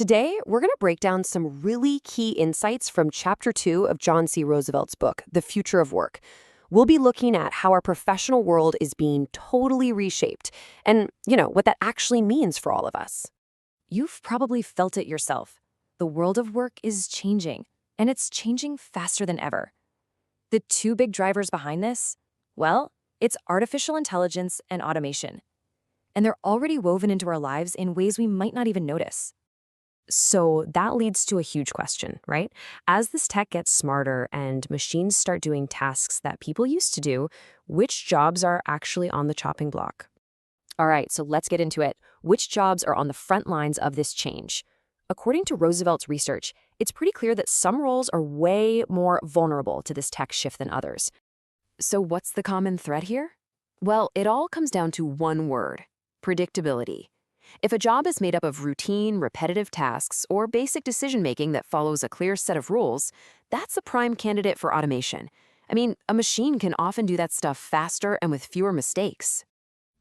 Today, we're going to break down some really key insights from Chapter 2 of John C. Roosevelt's book, The Future of Work. We'll be looking at how our professional world is being totally reshaped and, what that actually means for all of us. You've probably felt it yourself. The world of work is changing, and it's changing faster than ever. The two big drivers behind this? Well, it's artificial intelligence and automation. And they're already woven into our lives in ways we might not even notice. So that leads to a huge question, right? As this tech gets smarter and machines start doing tasks that people used to do, which jobs are actually on the chopping block? All right, so let's get into it. Which jobs are on the front lines of this change? According to Roosevelt's research, it's pretty clear that some roles are way more vulnerable to this tech shift than others. So what's the common thread here? Well, it all comes down to one word: predictability. If a job is made up of routine, repetitive tasks or basic decision-making that follows a clear set of rules, that's a prime candidate for automation. I mean, a machine can often do that stuff faster and with fewer mistakes.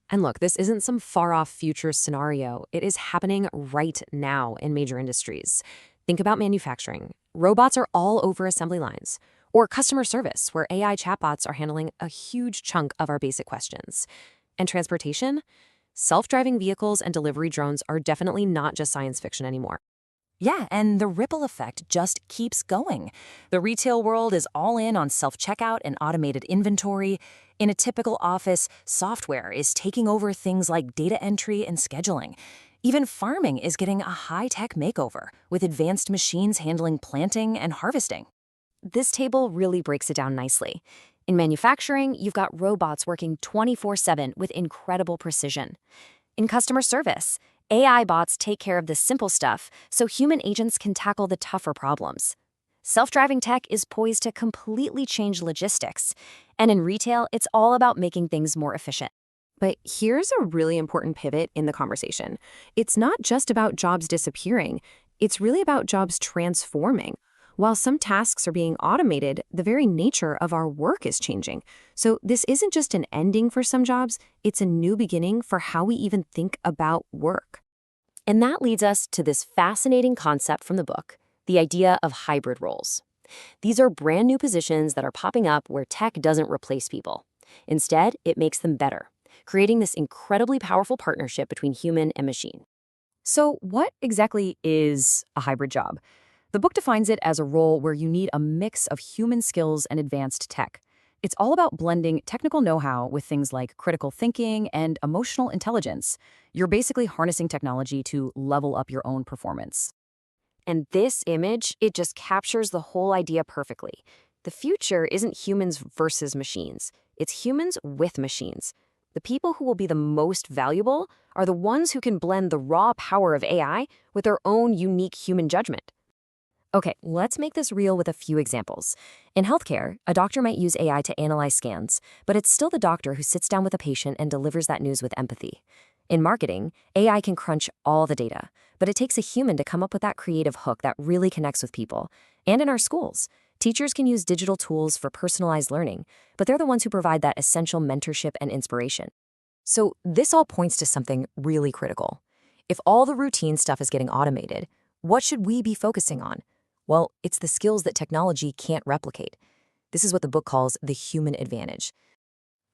And look, this isn't some far-off future scenario. It is happening right now in major industries. Think about manufacturing. Robots are all over assembly lines. Or customer service, where AI chatbots are handling a huge chunk of our basic questions. And transportation? Self-driving vehicles and delivery drones are definitely not just science fiction anymore. Yeah, and the ripple effect just keeps going. The retail world is all in on self-checkout and automated inventory. In a typical office, software is taking over things like data entry and scheduling. Even farming is getting a high-tech makeover, with advanced machines handling planting and harvesting. This table really breaks it down nicely. In manufacturing, you've got robots working 24/7 with incredible precision. In customer service, AI bots take care of the simple stuff so human agents can tackle the tougher problems. Self-driving tech is poised to completely change logistics. And in retail, it's all about making things more efficient. But here's a really important pivot in the conversation. It's not just about jobs disappearing. It's really about jobs transforming. While some tasks are being automated, the very nature of our work is changing. So this isn't just an ending for some jobs, it's a new beginning for how we even think about work. And that leads us to this fascinating concept from the book, the idea of hybrid roles. These are brand new positions that are popping up where tech doesn't replace people. Instead, it makes them better, creating this incredibly powerful partnership between human and machine. So what exactly is a hybrid job? The book defines it as a role where you need a mix of human skills and advanced tech. It's all about blending technical know-how with things like critical thinking and emotional intelligence. You're basically harnessing technology to level up your own performance. And this image, it just captures the whole idea perfectly. The future isn't humans versus machines. It's humans with machines. The people who will be the most valuable are the ones who can blend the raw power of AI with their own unique human judgment. Okay, let's make this real with a few examples. In healthcare, a doctor might use AI to analyze scans, but it's still the doctor who sits down with a patient and delivers that news with empathy. In marketing, AI can crunch all the data, but it takes a human to come up with that creative hook that really connects with people. And in our schools, teachers can use digital tools for personalized learning, but they're the ones who provide that essential mentorship and inspiration. So this all points to something really critical. If all the routine stuff is getting automated, what should we be focusing on? Well, it's the skills that technology can't replicate. This is what the book calls the human advantage.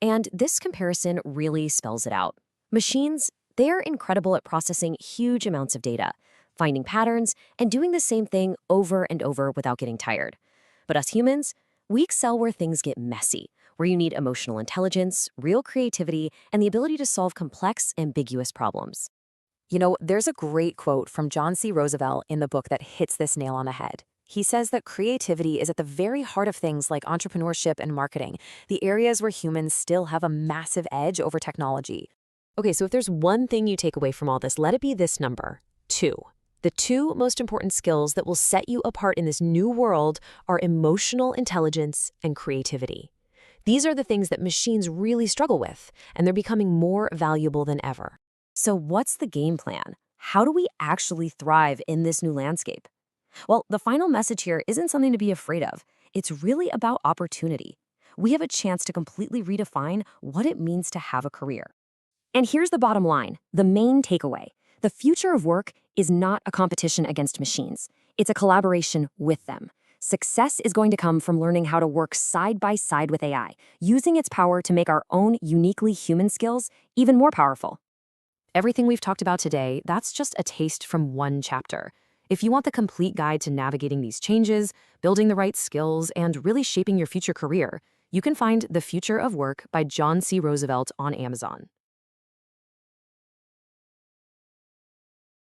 And this comparison really spells it out. Machines, they're incredible at processing huge amounts of data, finding patterns, and doing the same thing over and over without getting tired. But us humans, we excel where things get messy, where you need emotional intelligence, real creativity, and the ability to solve complex, ambiguous problems. There's a great quote from John C. Roosevelt in the book that hits this nail on the head. He says that creativity is at the very heart of things like entrepreneurship and marketing, the areas where humans still have a massive edge over technology. Okay, so if there's one thing you take away from all this, let it be this number: 2. The two most important skills that will set you apart in this new world are emotional intelligence and creativity. These are the things that machines really struggle with, and they're becoming more valuable than ever. So what's the game plan? How do we actually thrive in this new landscape? Well, the final message here isn't something to be afraid of. It's really about opportunity. We have a chance to completely redefine what it means to have a career. And here's the bottom line, the main takeaway. The future of work is not a competition against machines. It's a collaboration with them. Success is going to come from learning how to work side by side with AI, using its power to make our own uniquely human skills even more powerful. Everything we've talked about today, that's just a taste from one chapter. If you want the complete guide to navigating these changes, building the right skills, and really shaping your future career, you can find The Future of Work by John C. Roosevelt on Amazon.